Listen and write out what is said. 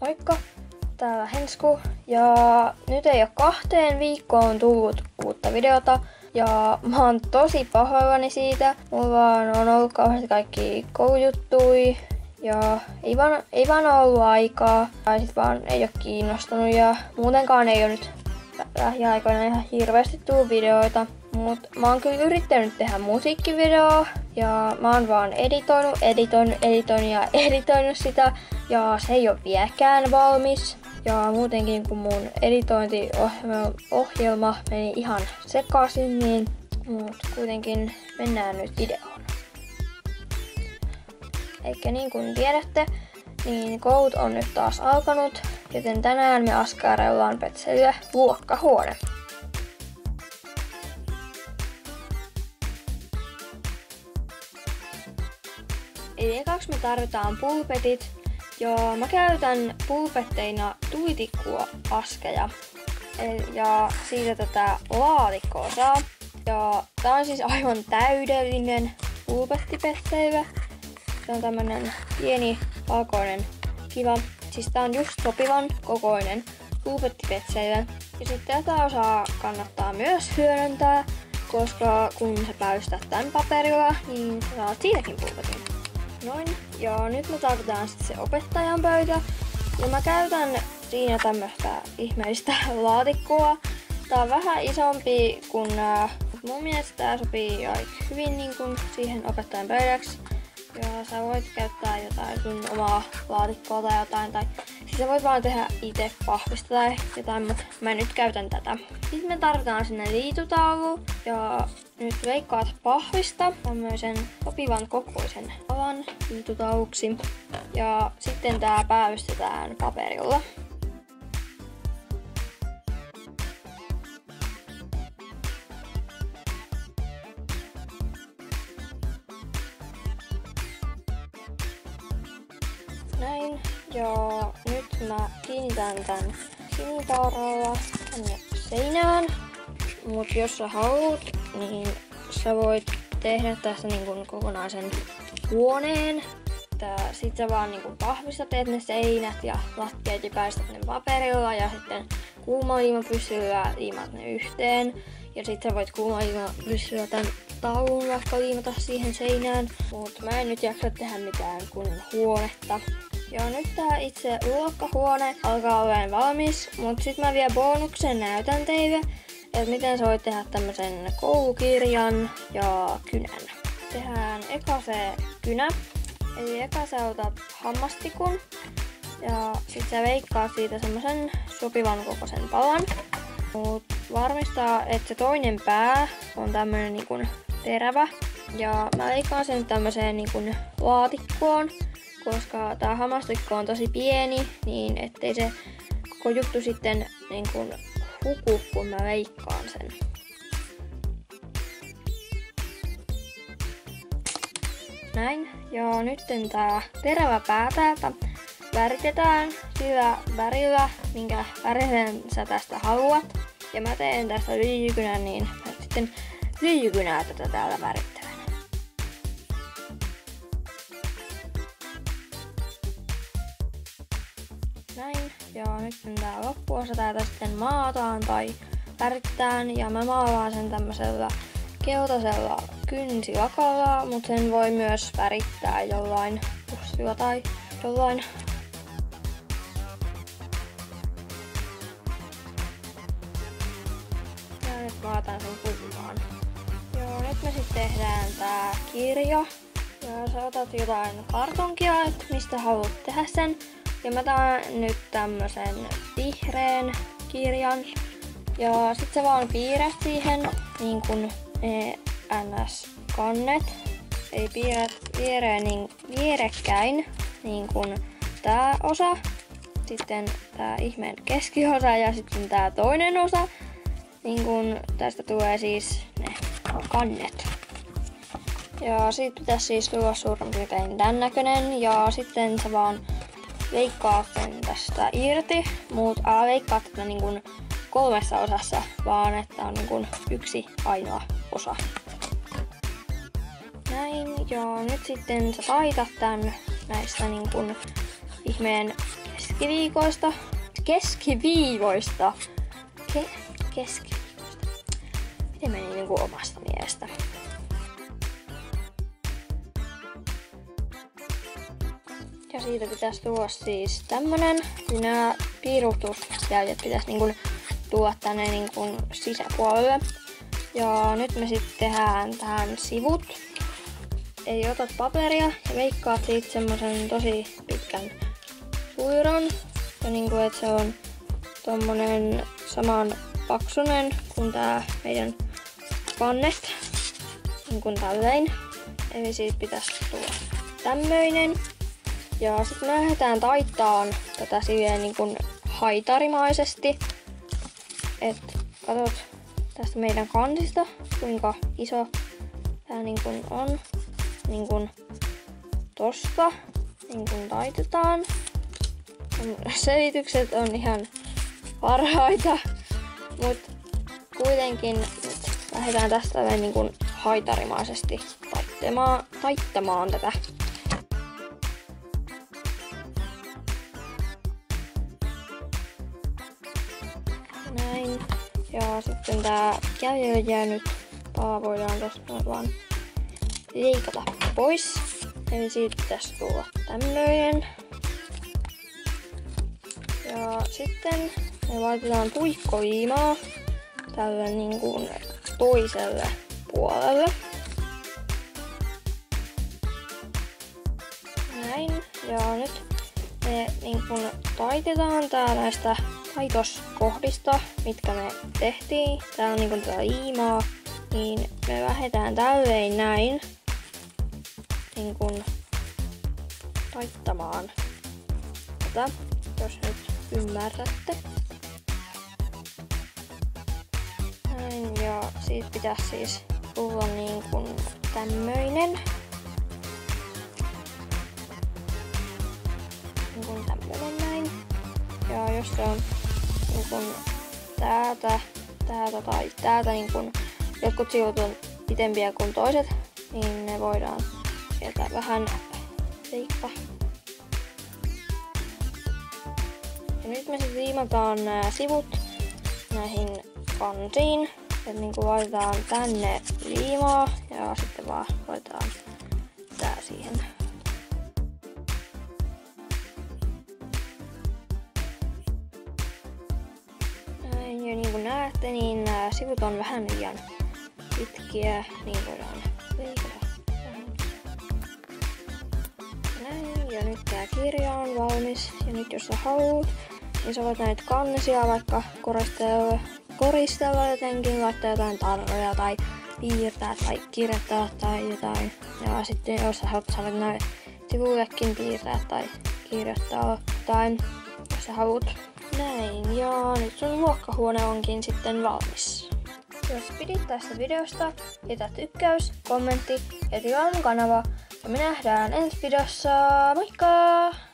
Moikka! Täällä Hensku ja nyt ei ole 2 viikkoon tullut uutta videota ja mä oon tosi pahoillani siitä. Mulla on ollut kauheasti kaikki koulujuttui ja ei vaan ollut aikaa tai sit vaan ei oo kiinnostunut ja muutenkaan ei oo nyt lähiaikoina ihan hirveästi tullut videoita. Mut mä oon kyllä yrittänyt tehdä musiikkivideoa ja mä oon vaan editoinut sitä ja se ei oo vieläkään valmis. Ja muutenkin kun mun editointiohjelma meni ihan sekaisin, niin mut kuitenkin mennään nyt videoon. Eikä niin kuin tiedätte, niin koulut on nyt taas alkanut, joten tänään me askarellaan Petselyä luokkahuone. Eli ekaksi me tarvitaan pulpetit. Ja mä käytän pulpetteina tulitikkuaskeja ja siitä tätä laatikkoa saa. Ja tää on siis aivan täydellinen pulpettipetselyä. Se on tämmönen pieni valkoinen kiva. Siis tää on just sopivan kokoinen pulpettipetselyä. Ja sitten tätä osaa kannattaa myös hyödyntää, koska kun sä päystät tän paperilla, niin sä saat siitäkin pulpetin. Noin, ja nyt me tarvitaan sitten se opettajan pöytä. Ja mä käytän siinä tämmöstä ihmeellistä laatikkoa. Tää on vähän isompi kuin mun mielestä tää sopii aika hyvin niin kuin siihen opettajan pöydäksi. Ja sä voit käyttää jotain sun omaa laatikkoa tai jotain. Tai siis sä voit vaan tehdä itse pahvista tai jotain, mutta mä nyt käytän tätä. Sitten me tarvitaan sinne liitutaulu. Ja nyt veikkaat pahvista tämmöisen sopivan kokoisen alan liitutauluksi. Ja sitten tää päällystetään paperilla. Näin. Ja nyt mä kiinnitän tän sinitarralla tänne seinään. Mut jos sä haluat, niin sä voit tehdä tästä niin kuin kokonaisen huoneen. Sit sä vaan niin kuin pahvista teet ne seinät ja lattiat ja päästät ne paperilla ja sitten kuumaliimapyssyllä liimat ne yhteen. Ja sit sä voit kuumaliimapyssyllä tän taulun vaikka liimata siihen seinään. Mut mä en nyt jaksa tehdä mitään kunnon huonetta. Ja nyt tää itse luokkahuone alkaa olemaan valmis, mut sit mä vielä bonuksen näytän teille, että miten sä voit tehdä tämmösen koulukirjan ja kynän. Tehdään eka se kynä, eli eka sä otat hammastikun ja sit sä veikkaat siitä semmosen sopivan kokoisen palan. Mut varmistaa, että se toinen pää on tämmönen niin terävä ja mä veikkaan sen tämmöiseen niin laatikkoon. Koska tää hammastikko on tosi pieni, niin ettei se koko juttu sitten niin kuin huku, kun mä veikkaan sen. Näin. Ja nyt tää terävä pää täältä väritetään sillä värillä, minkä värisen sä tästä haluat. Ja mä teen tästä lyijykynän, niin mä sitten lyijykynää tätä täällä värittelen. Näin. Ja nyt tää loppuosa täältä sitten maataan tai väritetään ja mä maalaan sen tämmöisellä keltaisella kynsilakalla, mutta sen voi myös värittää jollain pussilla tai jollain. Ja nyt maataan sen kuivaan. Joo, nyt me sitten tehdään tää kirja. Ja sä otat jotain kartonkia, että mistä haluat tehdä sen. Ja mä taan nyt tämmösen vihreän kirjan. Ja sit sä vaan piirrät siihen niin kun NS-kannet. Eli piirrät vierekkäin niin kun tää osa. Sitten tää ihmeen keskiosa ja sitten tää toinen osa. Niin kun tästä tulee siis ne kannet. Ja siitä pitäisi siis tulla suurin piirtein tän näköinen. Ja sitten sä vaan veikkaat sen tästä irti, mutta älä veikkaa tätä niin kuin 3 osassa, vaan että on niin kuin yksi ainoa osa. Näin, ja nyt sitten sä taitat tän näistä niin kuin ihmeen keskiviivoista. Miten meni niinku omasta mielestä? Ja siitä pitäisi tuoda siis tämmönen. Nämä piirutusjäljet pitäisi niinku tuoda tänne niinku sisäpuolelle. Ja nyt me sitten tehdään tähän sivut. Eli otat paperia ja veikkaat siitä semmosen tosi pitkän suiron. Ja niinku et se on tommonen saman paksunen kuin tää meidän kannet. Niin kuin tälleen. Eli siitä pitäisi tulla tämmöinen. Ja sitten me lähdetään taittaan tätä silleen niin kuin haitarimaisesti. Et katot tästä meidän kansista, kuinka iso tää niin kuin on. Niin kuin tosta niin kuin taitetaan. Selitykset on ihan parhaita, mutta kuitenkin nyt lähdetään tästä niin kuin haitarimaisesti taittamaan tätä. Näin. Ja sitten tää jäljelle jäänyt pala voidaan tosta vaan leikata pois. Eli siitä pitäisi tulla tämmöinen. Ja sitten me laitetaan puikkoviimaa tälle niin kuin toiselle puolelle. Näin. Ja nyt me niin kuin taitetaan tää näistä taitoskohdista, mitkä me tehtiin. Tää on niin kuin tätä liimaa. Niin me lähdetään tälleen näin niin kuin taittamaan tätä, jos nyt ymmärrätte. Näin, ja siitä pitäisi siis tulla niin kuin tämmöinen. Niin kuin tämmöinen näin. Ja jos se on niin kuin täältä tai täältä niin kuin jotkut sivut on pitempiä kuin toiset, niin ne voidaan sieltä vähän leikata. Ja nyt me sitten liimataan nämä sivut näihin kansiin. Että niinku laitetaan tänne liimaa ja sitten vaan laitetaan tää siihen. Näin, ja niin kuin näette, niin nämä sivut on vähän liian pitkiä, niin voidaan leikata. Näin, ja nyt tää kirja on valmis. Ja nyt jos sä haluat, niin sä voit näitä kansia vaikka koristella jotenkin, laittaa jotain tarroja tai piirtää tai kirjoittaa tai jotain. Ja sitten jos sä haluat, sä voit näin sivullekin piirtää tai kirjoittaa jotain, jos sä haluat. Näin, ja nyt sun luokkahuone onkin sitten valmis. Jos pidit tästä videosta, jätä tykkäys, kommentti ja tilaa mun kanava. Ja me nähdään ensi videossa. Moikka!